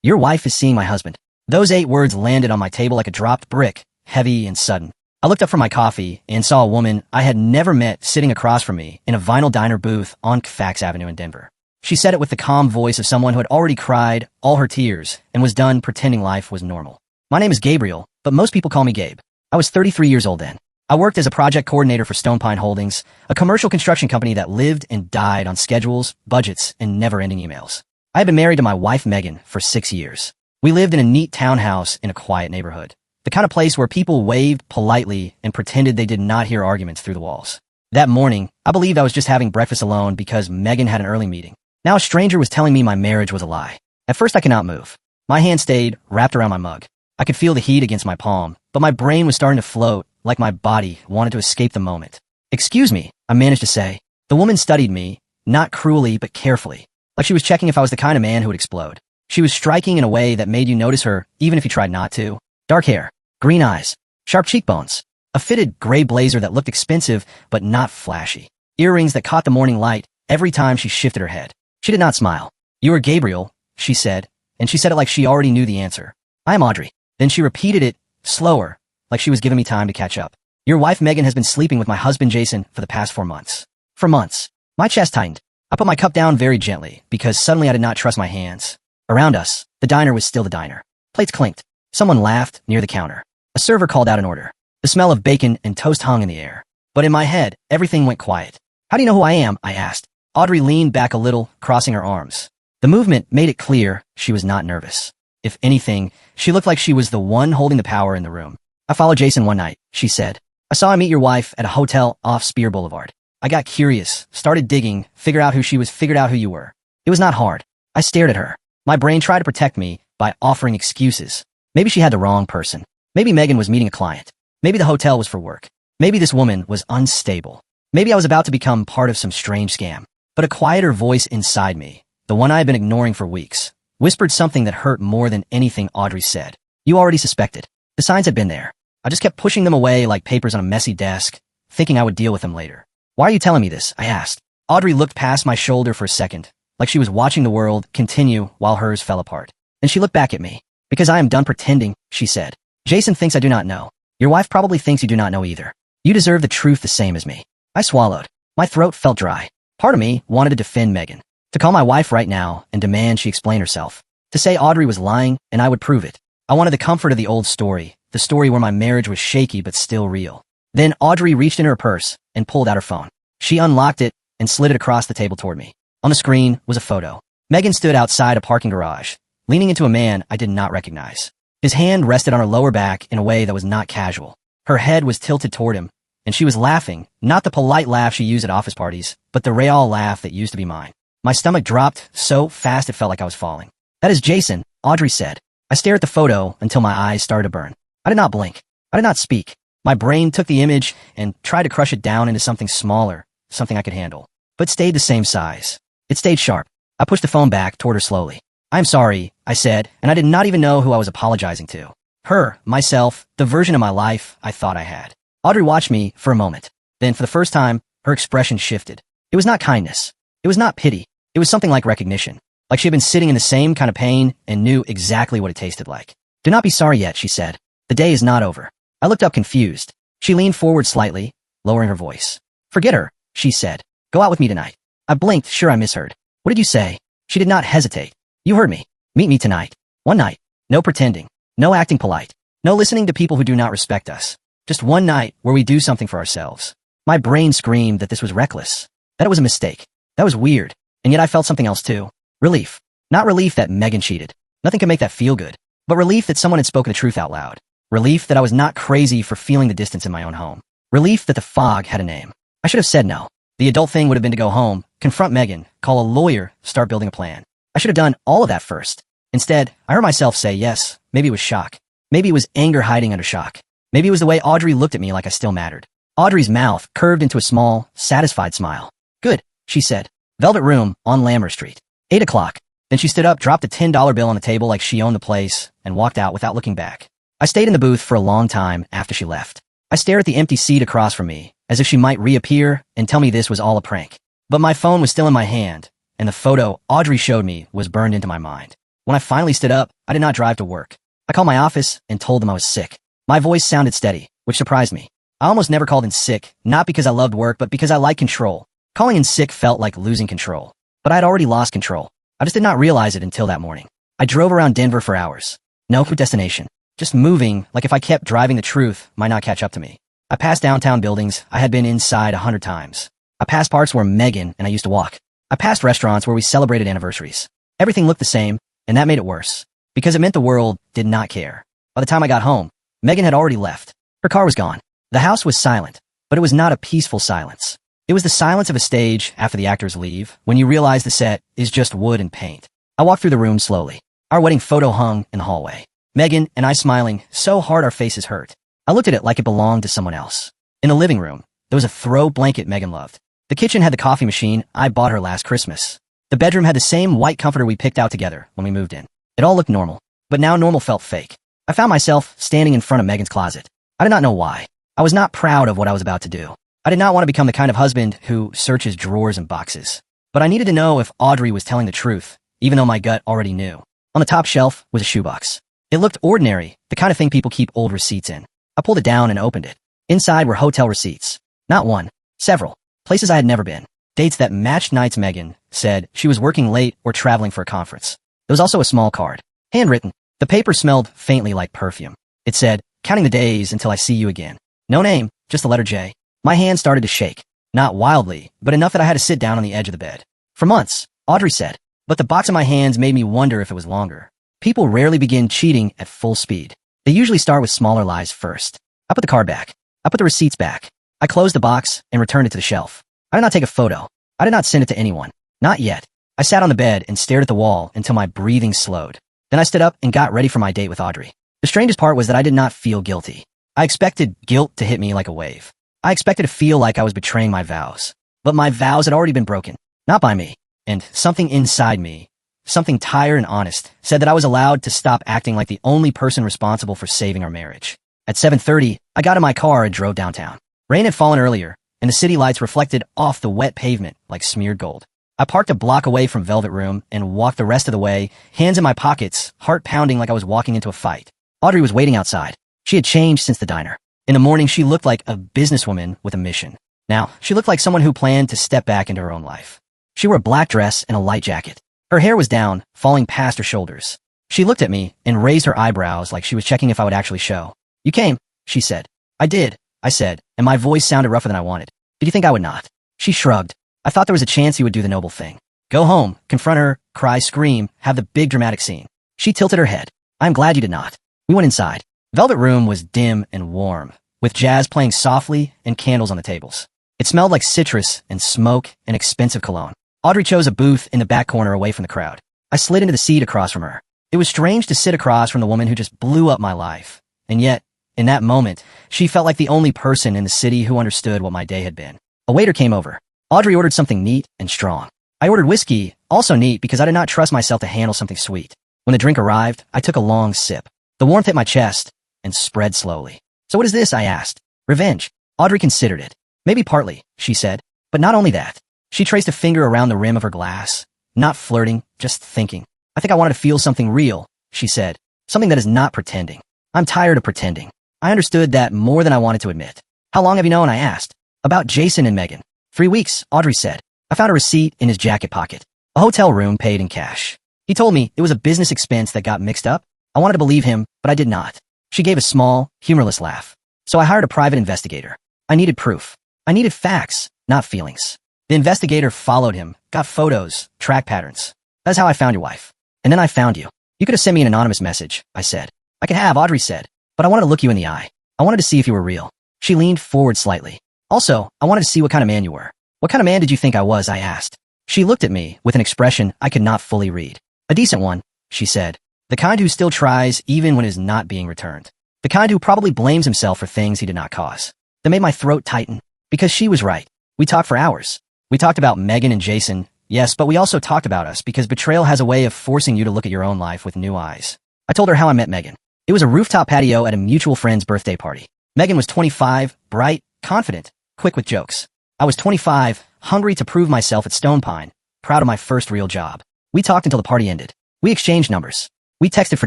Your wife is seeing my husband. Those 8 words landed on my table like a dropped brick, heavy and sudden. I looked up from my coffee and saw a woman I had never met sitting across from me in a vinyl diner booth on Fax Avenue in Denver. She said it with the calm voice of someone who had already cried all her tears and was done pretending life was normal. My name is Gabriel, but most people call me Gabe. I was 33 years old then. I worked as a project coordinator for Stone Pine Holdings, a commercial construction company that lived and died on schedules, budgets, and never-ending emails. I had been married to my wife Megan for 6 years. We lived in a neat townhouse in a quiet neighborhood, the kind of place where people waved politely and pretended they did not hear arguments through the walls. That morning, I believed I was just having breakfast alone because Megan had an early meeting. Now a stranger was telling me my marriage was a lie. At first I could not move. My hand stayed wrapped around my mug. I could feel the heat against my palm, but my brain was starting to float like my body wanted to escape the moment. "Excuse me," I managed to say. The woman studied me, not cruelly but carefully, like she was checking if I was the kind of man who would explode. She was striking in a way that made you notice her even if you tried not to. Dark hair, green eyes, sharp cheekbones, a fitted gray blazer that looked expensive but not flashy, earrings that caught the morning light every time she shifted her head. She did not smile. "You are Gabriel," she said, and she said it like she already knew the answer. "I am Audrey." Then she repeated it, slower, like she was giving me time to catch up. "Your wife Megan has been sleeping with my husband Jason for the past 4 months. For months." My chest tightened. I put my cup down very gently because suddenly I did not trust my hands. Around us, the diner was still the diner. Plates clinked. Someone laughed near the counter. A server called out an order. The smell of bacon and toast hung in the air. But in my head, everything went quiet. "How do you know who I am?" I asked. Audrey leaned back a little, crossing her arms. The movement made it clear she was not nervous. If anything, she looked like she was the one holding the power in the room. "I followed Jason one night," she said. "I saw him meet your wife at a hotel off Spear Boulevard. I got curious, started digging, figured out who she was, figured out who you were. It was not hard. I stared at her. My brain tried to protect me by offering excuses. Maybe she had the wrong person. Maybe Megan was meeting a client. Maybe the hotel was for work. Maybe this woman was unstable. Maybe I was about to become part of some strange scam. But a quieter voice inside me, the one I had been ignoring for weeks, whispered something that hurt more than anything Audrey said. "You already suspected. The signs had been there. I just kept pushing them away like papers on a messy desk, thinking I would deal with them later." "Why are you telling me this?" I asked. Audrey looked past my shoulder for a second, like she was watching the world continue while hers fell apart. Then she looked back at me. "Because I am done pretending," she said. "Jason thinks I do not know. Your wife probably thinks you do not know either. You deserve the truth the same as me." I swallowed. My throat felt dry. Part of me wanted to defend Megan, to call my wife right now and demand she explain herself, to say Audrey was lying and I would prove it. I wanted the comfort of the old story, the story where my marriage was shaky but still real. Then Audrey reached in her purse and pulled out her phone. She unlocked it and slid it across the table toward me. On the screen was a photo. Megan stood outside a parking garage, leaning into a man I did not recognize. His hand rested on her lower back in a way that was not casual. Her head was tilted toward him, and she was laughing, not the polite laugh she used at office parties, but the Real laugh that used to be mine. My stomach dropped so fast it felt like I was falling. "That is Jason," Audrey said. I stared at the photo until my eyes started to burn. I did not blink. I did not speak. My brain took the image and tried to crush it down into something smaller, something I could handle, but stayed the same size. It stayed sharp. I pushed the phone back toward her slowly. "I'm sorry," I said, and I did not even know who I was apologizing to. Her, myself, the version of my life I thought I had. Audrey watched me for a moment. Then, for the first time, her expression shifted. It was not kindness. It was not pity. It was something like recognition. Like she had been sitting in the same kind of pain and knew exactly what it tasted like. "Do not be sorry yet," she said. "The day is not over." I looked up confused. She leaned forward slightly, lowering her voice. "Forget her," she said. "Go out with me tonight." I blinked, sure I misheard. "What did you say?" She did not hesitate. "You heard me. Meet me tonight. One night. No pretending. No acting polite. No listening to people who do not respect us. Just one night where we do something for ourselves." My brain screamed that this was reckless, that it was a mistake, that was weird, and yet I felt something else too. Relief. Not relief that Megan cheated. Nothing could make that feel good. But relief that someone had spoken the truth out loud. Relief that I was not crazy for feeling the distance in my own home. Relief that the fog had a name. I should have said no. The adult thing would have been to go home, confront Megan, call a lawyer, start building a plan. I should have done all of that first. Instead, I heard myself say yes. Maybe it was shock. Maybe it was anger hiding under shock. Maybe it was the way Audrey looked at me like I still mattered. Audrey's mouth curved into a small, satisfied smile. "Good," she said. "Velvet room on Lammer Street. 8 o'clock. Then she stood up, dropped a $10 bill on the table like she owned the place, and walked out without looking back. I stayed in the booth for a long time after she left. I stared at the empty seat across from me, as if she might reappear and tell me this was all a prank. But my phone was still in my hand, and the photo Audrey showed me was burned into my mind. When I finally stood up, I did not drive to work. I called my office and told them I was sick. My voice sounded steady, which surprised me. I almost never called in sick, not because I loved work, but because I liked control. Calling in sick felt like losing control. But I had already lost control. I just did not realize it until that morning. I drove around Denver for hours. No destination. Just moving, like if I kept driving the truth might not catch up to me. I passed downtown buildings I had been inside 100 times. I passed parts where Megan and I used to walk. I passed restaurants where we celebrated anniversaries. Everything looked the same, and that made it worse. Because it meant the world did not care. By the time I got home, Megan had already left. Her car was gone. The house was silent, but it was not a peaceful silence. It was the silence of a stage after the actors leave, when you realize the set is just wood and paint. I walked through the room slowly. Our wedding photo hung in the hallway. Megan and I smiling so hard our faces hurt. I looked at it like it belonged to someone else. In the living room, there was a throw blanket Megan loved. The kitchen had the coffee machine I bought her last Christmas. The bedroom had the same white comforter we picked out together when we moved in. It all looked normal, but now normal felt fake. I found myself standing in front of Megan's closet. I did not know why. I was not proud of what I was about to do. I did not want to become the kind of husband who searches drawers and boxes. But I needed to know if Audrey was telling the truth, even though my gut already knew. On the top shelf was a shoebox. It looked ordinary, the kind of thing people keep old receipts in. I pulled it down and opened it. Inside were hotel receipts. Not one, several. Places I had never been. Dates that matched nights Megan said she was working late or traveling for a conference. There was also a small card. Handwritten. The paper smelled faintly like perfume. It said, "Counting the days until I see you again." No name, just the letter J. My hand started to shake. Not wildly, but enough that I had to sit down on the edge of the bed. For months, Audrey said, but the box in my hands made me wonder if it was longer. People rarely begin cheating at full speed. They usually start with smaller lies first. I put the card back. I put the receipts back. I closed the box and returned it to the shelf. I did not take a photo. I did not send it to anyone. Not yet. I sat on the bed and stared at the wall until my breathing slowed. Then I stood up and got ready for my date with Audrey. The strangest part was that I did not feel guilty. I expected guilt to hit me like a wave. I expected to feel like I was betraying my vows. But my vows had already been broken. Not by me. And something inside me, something tired and honest, said that I was allowed to stop acting like the only person responsible for saving our marriage. At 7:30, I got in my car and drove downtown. Rain had fallen earlier, and the city lights reflected off the wet pavement like smeared gold. I parked a block away from Velvet Room and walked the rest of the way, hands in my pockets, heart pounding like I was walking into a fight. Audrey was waiting outside. She had changed since the diner. In the morning, she looked like a businesswoman with a mission. Now, she looked like someone who planned to step back into her own life. She wore a black dress and a light jacket. Her hair was down, falling past her shoulders. She looked at me and raised her eyebrows like she was checking if I would actually show. "You came," she said. "I did," I said, and my voice sounded rougher than I wanted. "Did you think I would not?" She shrugged. I thought there was a chance he would do the noble thing. Go home, confront her, cry, scream, have the big dramatic scene. She tilted her head. "I'm glad you did not." We went inside. Velvet Room was dim and warm, with jazz playing softly and candles on the tables. It smelled like citrus and smoke and expensive cologne. Audrey chose a booth in the back corner away from the crowd. I slid into the seat across from her. It was strange to sit across from the woman who just blew up my life. And yet, in that moment, she felt like the only person in the city who understood what my day had been. A waiter came over. Audrey ordered something neat and strong. I ordered whiskey, also neat because I did not trust myself to handle something sweet. When the drink arrived, I took a long sip. The warmth hit my chest and spread slowly. "So what is this?" I asked. "Revenge." Audrey considered it. "Maybe partly," she said. "But not only that." She traced a finger around the rim of her glass. Not flirting, just thinking. "I think I wanted to feel something real," she said. "Something that is not pretending. I'm tired of pretending." I understood that more than I wanted to admit. "How long have you known?" I asked. "About Jason and Megan." 3 weeks, Audrey said. I found a receipt in his jacket pocket. A hotel room paid in cash. He told me it was a business expense that got mixed up. I wanted to believe him, but I did not. She gave a small, humorless laugh. So I hired a private investigator. I needed proof. I needed facts, not feelings. The investigator followed him, got photos, track patterns. That's how I found your wife. And then I found you. You could have sent me an anonymous message, I said. I could have, Audrey said. But I wanted to look you in the eye. I wanted to see if you were real. She leaned forward slightly. Also, I wanted to see what kind of man you were. What kind of man did you think I was, I asked. She looked at me with an expression I could not fully read. A decent one, she said. The kind who still tries even when it is not being returned. The kind who probably blames himself for things he did not cause. That made my throat tighten. Because she was right. We talked for hours. We talked about Megan and Jason, yes, but we also talked about us because betrayal has a way of forcing you to look at your own life with new eyes. I told her how I met Megan. It was a rooftop patio at a mutual friend's birthday party. Megan was 25, bright, confident, quick with jokes. I was 25, hungry to prove myself at Stone Pine, proud of my first real job. We talked until the party ended. We exchanged numbers. We texted for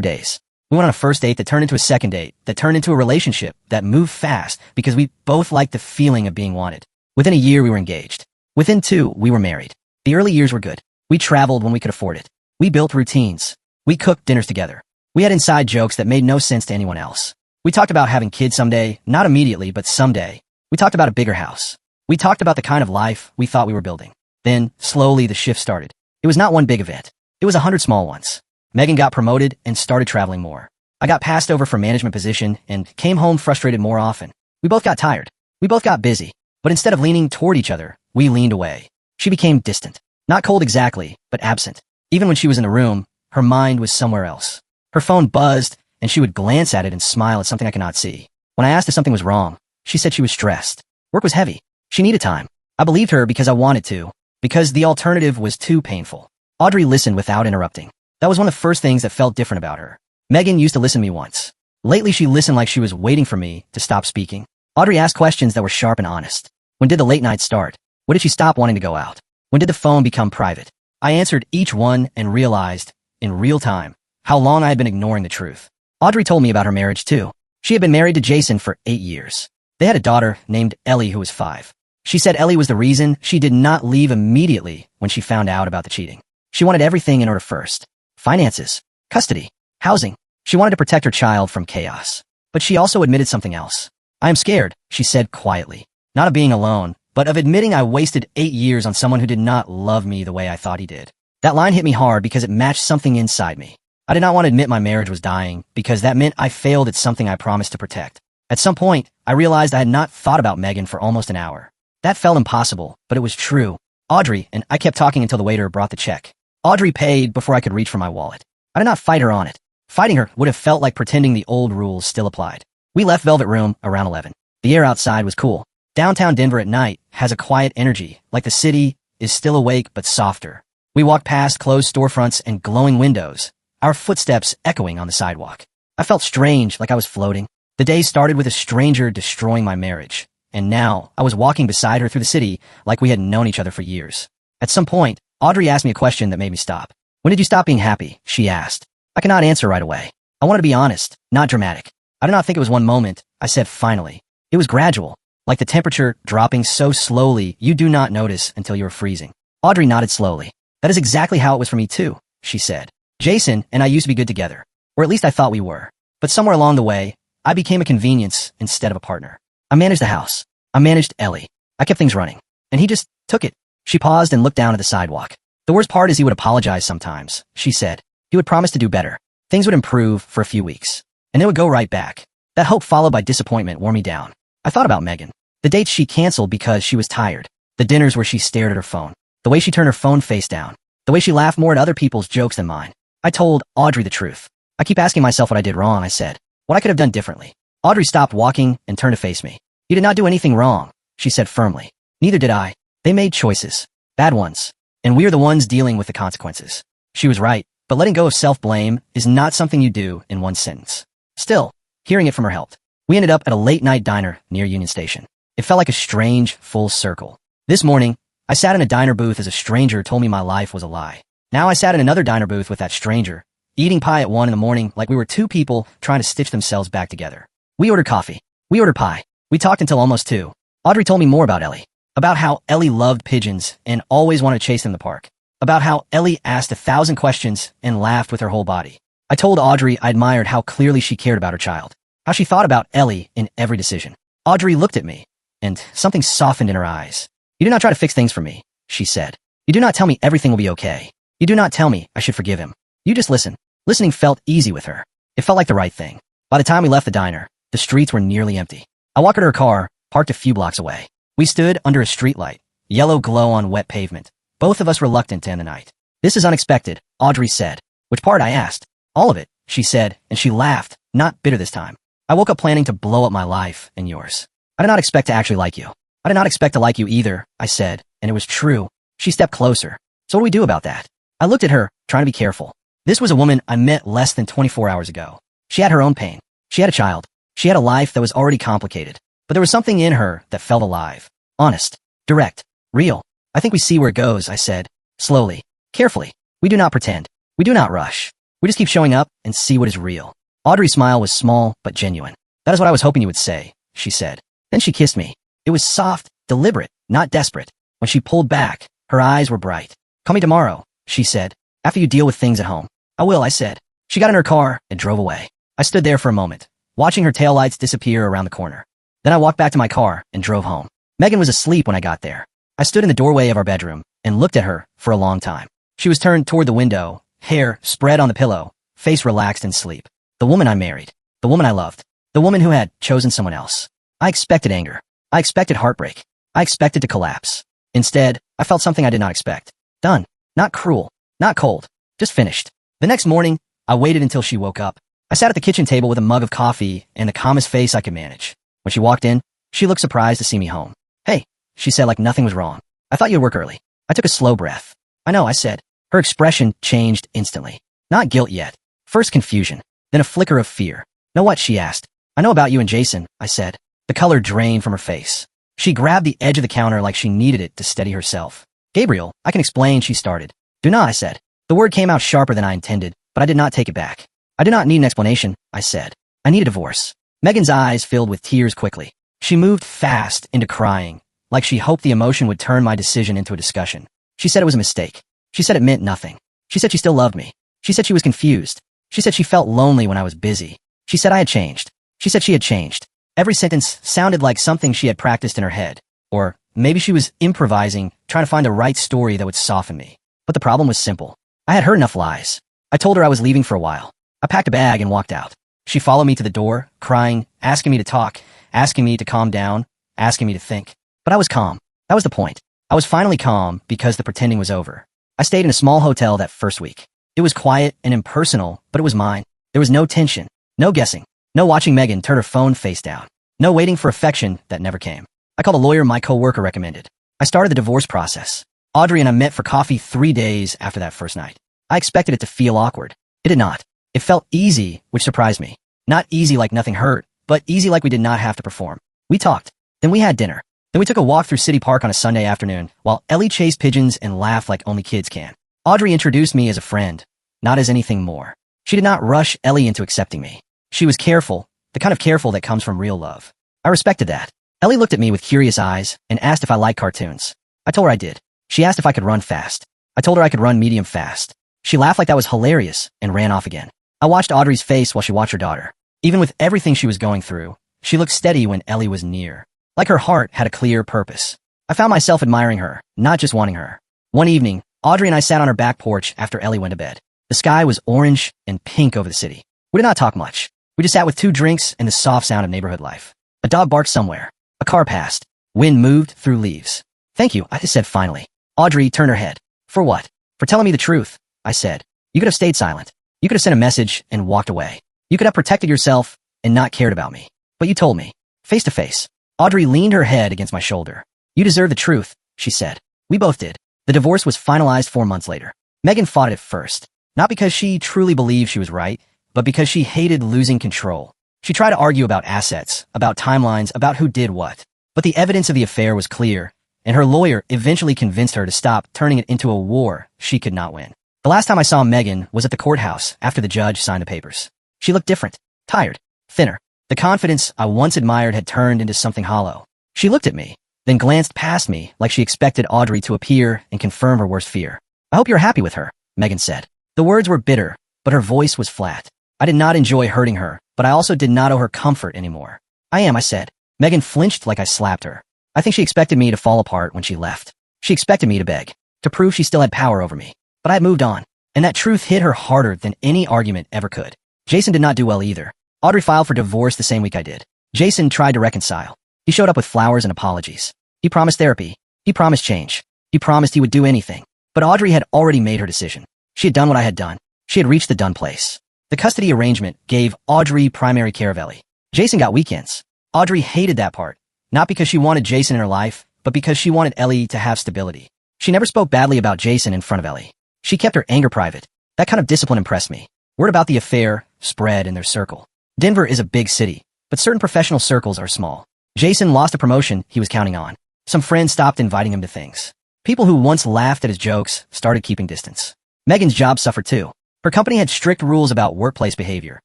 days. We went on a first date that turned into a second date, that turned into a relationship, that moved fast because we both liked the feeling of being wanted. Within a year, we were engaged. Within 2, we were married. The early years were good. We traveled when we could afford it. We built routines. We cooked dinners together. We had inside jokes that made no sense to anyone else. We talked about having kids someday, not immediately, but someday. We talked about a bigger house. We talked about the kind of life we thought we were building. Then, slowly, the shift started. It was not one big event. It was 100 small ones. Megan got promoted and started traveling more. I got passed over for management position and came home frustrated more often. We both got tired. We both got busy. But instead of leaning toward each other, we leaned away. She became distant. Not cold exactly, but absent. Even when she was in the room, her mind was somewhere else. Her phone buzzed, and she would glance at it and smile at something I could not see. When I asked if something was wrong, she said she was stressed. Work was heavy. She needed time. I believed her because I wanted to, because the alternative was too painful. Audrey listened without interrupting. That was one of the first things that felt different about her. Megan used to listen to me once. Lately, she listened like she was waiting for me to stop speaking. Audrey asked questions that were sharp and honest. When did the late nights start? When did she stop wanting to go out? When did the phone become private? I answered each one and realized, in real time, how long I had been ignoring the truth. Audrey told me about her marriage too. She had been married to Jason for 8 years. They had a daughter named Ellie who was 5. She said Ellie was the reason she did not leave immediately when she found out about the cheating. She wanted everything in order first. Finances, custody, housing. She wanted to protect her child from chaos. But she also admitted something else. I am scared, she said quietly. Not of being alone, but of admitting I wasted 8 years on someone who did not love me the way I thought he did. That line hit me hard because it matched something inside me. I did not want to admit my marriage was dying because that meant I failed at something I promised to protect. At some point, I realized I had not thought about Megan for almost an hour. That felt impossible, but it was true. Audrey, and I kept talking until the waiter brought the check. Audrey paid before I could reach for my wallet. I did not fight her on it. Fighting her would have felt like pretending the old rules still applied. We left Velvet Room around 11. The air outside was cool. Downtown Denver at night has a quiet energy, like the city is still awake but softer. We walked past closed storefronts and glowing windows, our footsteps echoing on the sidewalk. I felt strange, like I was floating. The day started with a stranger destroying my marriage, and now I was walking beside her through the city like we had known each other for years. At some point, Audrey asked me a question that made me stop. When did you stop being happy? She asked. I cannot answer right away. I wanted to be honest, not dramatic. I do not think it was one moment, I said finally. It was gradual, like the temperature dropping so slowly you do not notice until you are freezing. Audrey nodded slowly. That is exactly how it was for me too, she said. Jason and I used to be good together, or at least I thought we were. But somewhere along the way, I became a convenience instead of a partner. I managed the house. I managed Ellie. I kept things running. And he just took it. She paused and looked down at the sidewalk. The worst part is he would apologize sometimes, she said. He would promise to do better. Things would improve for a few weeks. And then would go right back. That hope followed by disappointment wore me down. I thought about Megan. The dates she canceled because she was tired. The dinners where she stared at her phone. The way she turned her phone face down. The way she laughed more at other people's jokes than mine. I told Audrey the truth. I keep asking myself what I did wrong, I said. What I could have done differently. Audrey stopped walking and turned to face me. You did not do anything wrong, she said firmly. Neither did I. They made choices. Bad ones. And we are the ones dealing with the consequences. She was right, but letting go of self-blame is not something you do in one sentence. Still, hearing it from her helped. We ended up at a late-night diner near Union Station. It felt like a strange, full circle. This morning, I sat in a diner booth as a stranger told me my life was a lie. Now I sat in another diner booth with that stranger, eating pie at 1 in the morning like we were two people trying to stitch themselves back together. We ordered coffee. We ordered pie. We talked until almost 2. Audrey told me more about Ellie. About how Ellie loved pigeons and always wanted to chase them in the park. About how Ellie asked 1,000 questions and laughed with her whole body. I told Audrey I admired how clearly she cared about her child. How she thought about Ellie in every decision. Audrey looked at me, and something softened in her eyes. You do not try to fix things for me, she said. You do not tell me everything will be okay. You do not tell me I should forgive him. You just listen. Listening felt easy with her. It felt like the right thing. By the time we left the diner, the streets were nearly empty. I walked her to her car, parked a few blocks away. We stood under a streetlight, yellow glow on wet pavement, both of us reluctant to end the night. This is unexpected, Audrey said. Which part? I asked. All of it, she said, and she laughed, not bitter this time. I woke up planning to blow up my life and yours. I did not expect to actually like you. I did not expect to like you either, I said, and it was true. She stepped closer. So what do we do about that? I looked at her, trying to be careful. This was a woman I met less than 24 hours ago. She had her own pain. She had a child. She had a life that was already complicated. But there was something in her that felt alive. Honest. Direct. Real. I think we see where it goes, I said. Slowly. Carefully. We do not pretend. We do not rush. We just keep showing up and see what is real. Audrey's smile was small but genuine. That is what I was hoping you would say, she said. Then she kissed me. It was soft, deliberate, not desperate. When she pulled back, her eyes were bright. Call me tomorrow, she said, after you deal with things at home. I will, I said. She got in her car and drove away. I stood there for a moment, watching her taillights disappear around the corner. Then I walked back to my car and drove home. Megan was asleep when I got there. I stood in the doorway of our bedroom and looked at her for a long time. She was turned toward the window, hair spread on the pillow, face relaxed in sleep. The woman I married. The woman I loved. The woman who had chosen someone else. I expected anger. I expected heartbreak. I expected to collapse. Instead, I felt something I did not expect. Done. Not cruel. Not cold. Just finished. The next morning, I waited until she woke up. I sat at the kitchen table with a mug of coffee and the calmest face I could manage. When she walked in, she looked surprised to see me home. Hey, she said like nothing was wrong. I thought you'd work early. I took a slow breath. I know, I said. Her expression changed instantly. Not guilt yet. First confusion, then a flicker of fear. Know what? She asked. I know about you and Jason, I said. The color drained from her face. She grabbed the edge of the counter like she needed it to steady herself. Gabriel, I can explain, she started. Do not, I said. The word came out sharper than I intended, but I did not take it back. I do not need an explanation, I said. I need a divorce. Megan's eyes filled with tears quickly. She moved fast into crying, like she hoped the emotion would turn my decision into a discussion. She said it was a mistake. She said it meant nothing. She said she still loved me. She said she was confused. She said she felt lonely when I was busy. She said I had changed. She said she had changed. Every sentence sounded like something she had practiced in her head. Or maybe she was improvising, trying to find the right story that would soften me. But the problem was simple. I had heard enough lies. I told her I was leaving for a while. I packed a bag and walked out. She followed me to the door, crying, asking me to talk, asking me to calm down, asking me to think. But I was calm. That was the point. I was finally calm because the pretending was over. I stayed in a small hotel that first week. It was quiet and impersonal, but it was mine. There was no tension, no guessing, no watching Megan turn her phone face down, no waiting for affection that never came. I called a lawyer my coworker recommended. I started the divorce process. Audrey and I met for coffee 3 days after that first night. I expected it to feel awkward. It did not. It felt easy, which surprised me. Not easy like nothing hurt, but easy like we did not have to perform. We talked. Then we had dinner. Then we took a walk through City Park on a Sunday afternoon, while Ellie chased pigeons and laughed like only kids can. Audrey introduced me as a friend, not as anything more. She did not rush Ellie into accepting me. She was careful, the kind of careful that comes from real love. I respected that. Ellie looked at me with curious eyes and asked if I liked cartoons. I told her I did. She asked if I could run fast. I told her I could run medium fast. She laughed like that was hilarious and ran off again. I watched Audrey's face while she watched her daughter. Even with everything she was going through, she looked steady when Ellie was near. Like her heart had a clear purpose. I found myself admiring her, not just wanting her. One evening, Audrey and I sat on her back porch after Ellie went to bed. The sky was orange and pink over the city. We did not talk much. We just sat with 2 drinks and the soft sound of neighborhood life. A dog barked somewhere. A car passed. Wind moved through leaves. Thank you, I said finally. Audrey turned her head. For what? For telling me the truth, I said. You could have stayed silent. You could have sent a message and walked away. You could have protected yourself and not cared about me. But you told me. Face to face. Audrey leaned her head against my shoulder. You deserve the truth, she said. We both did. The divorce was finalized 4 months later. Megan fought it first. Not because she truly believed she was right, but because she hated losing control. She tried to argue about assets, about timelines, about who did what. But the evidence of the affair was clear, and her lawyer eventually convinced her to stop turning it into a war she could not win. The last time I saw Megan was at the courthouse after the judge signed the papers. She looked different, tired, thinner. The confidence I once admired had turned into something hollow. She looked at me, then glanced past me like she expected Audrey to appear and confirm her worst fear. I hope you're happy with her, Megan said. The words were bitter, but her voice was flat. I did not enjoy hurting her, but I also did not owe her comfort anymore. I am, I said. Megan flinched like I slapped her. I think she expected me to fall apart when she left. She expected me to beg, to prove she still had power over me. But I had moved on, and that truth hit her harder than any argument ever could. Jason did not do well either. Audrey filed for divorce the same week I did. Jason tried to reconcile. He showed up with flowers and apologies. He promised therapy. He promised change. He promised he would do anything. But Audrey had already made her decision. She had done what I had done. She had reached the done place. The custody arrangement gave Audrey primary care of Ellie. Jason got weekends. Audrey hated that part, not because she wanted Jason in her life, but because she wanted Ellie to have stability. She never spoke badly about Jason in front of Ellie. She kept her anger private. That kind of discipline impressed me. Word about the affair spread in their circle. Denver is a big city, but certain professional circles are small. Jason lost a promotion he was counting on. Some friends stopped inviting him to things. People who once laughed at his jokes started keeping distance. Megan's job suffered too. Her company had strict rules about workplace behavior,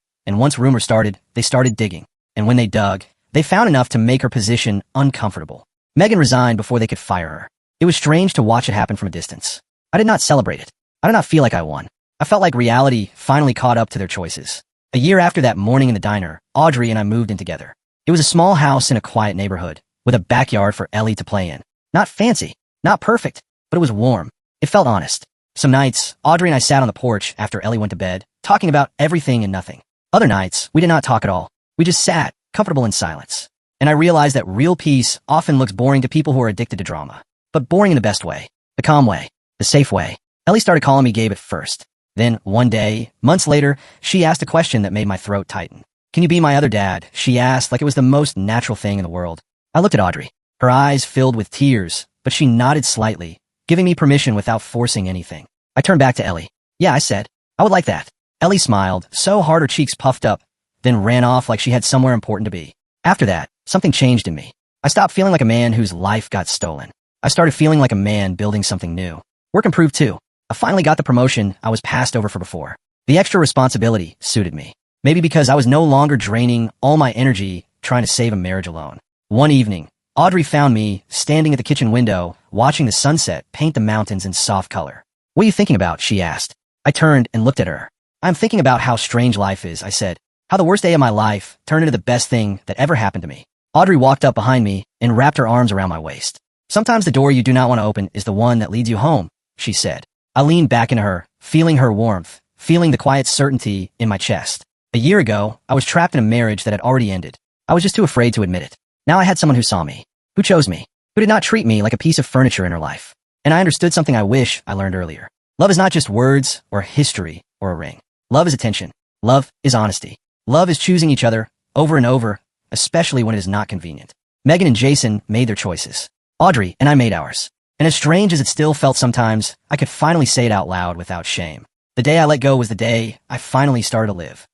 and once rumors started, they started digging. And when they dug, they found enough to make her position uncomfortable. Megan resigned before they could fire her. It was strange to watch it happen from a distance. I did not celebrate it. I did not feel like I won. I felt like reality finally caught up to their choices. A year after that morning in the diner, Audrey and I moved in together. It was a small house in a quiet neighborhood, with a backyard for Ellie to play in. Not fancy, not perfect, but it was warm. It felt honest. Some nights, Audrey and I sat on the porch after Ellie went to bed, talking about everything and nothing. Other nights, we did not talk at all. We just sat, comfortable in silence. And I realized that real peace often looks boring to people who are addicted to drama. But boring in the best way. The calm way. The safe way. Ellie started calling me Gabe at first. Then, one day, months later, she asked a question that made my throat tighten. "Can you be my other dad?" she asked like it was the most natural thing in the world. I looked at Audrey. Her eyes filled with tears, but she nodded slightly, giving me permission without forcing anything. I turned back to Ellie. "Yeah," I said. "I would like that." Ellie smiled, so hard her cheeks puffed up, then ran off like she had somewhere important to be. After that, something changed in me. I stopped feeling like a man whose life got stolen. I started feeling like a man building something new. Work improved too. I finally got the promotion I was passed over for before. The extra responsibility suited me. Maybe because I was no longer draining all my energy trying to save a marriage alone. One evening, Audrey found me standing at the kitchen window, watching the sunset paint the mountains in soft color. "What are you thinking about?" she asked. I turned and looked at her. "I'm thinking about how strange life is," I said. "How the worst day of my life turned into the best thing that ever happened to me." Audrey walked up behind me and wrapped her arms around my waist. "Sometimes the door you do not want to open is the one that leads you home," she said. I leaned back into her, feeling her warmth, feeling the quiet certainty in my chest. A year ago, I was trapped in a marriage that had already ended. I was just too afraid to admit it. Now I had someone who saw me, who chose me, who did not treat me like a piece of furniture in her life. And I understood something I wish I learned earlier. Love is not just words or history or a ring. Love is attention. Love is honesty. Love is choosing each other over and over, especially when it is not convenient. Megan and Jason made their choices. Audrey and I made ours. And as strange as it still felt sometimes, I could finally say it out loud without shame. The day I let go was the day I finally started to live.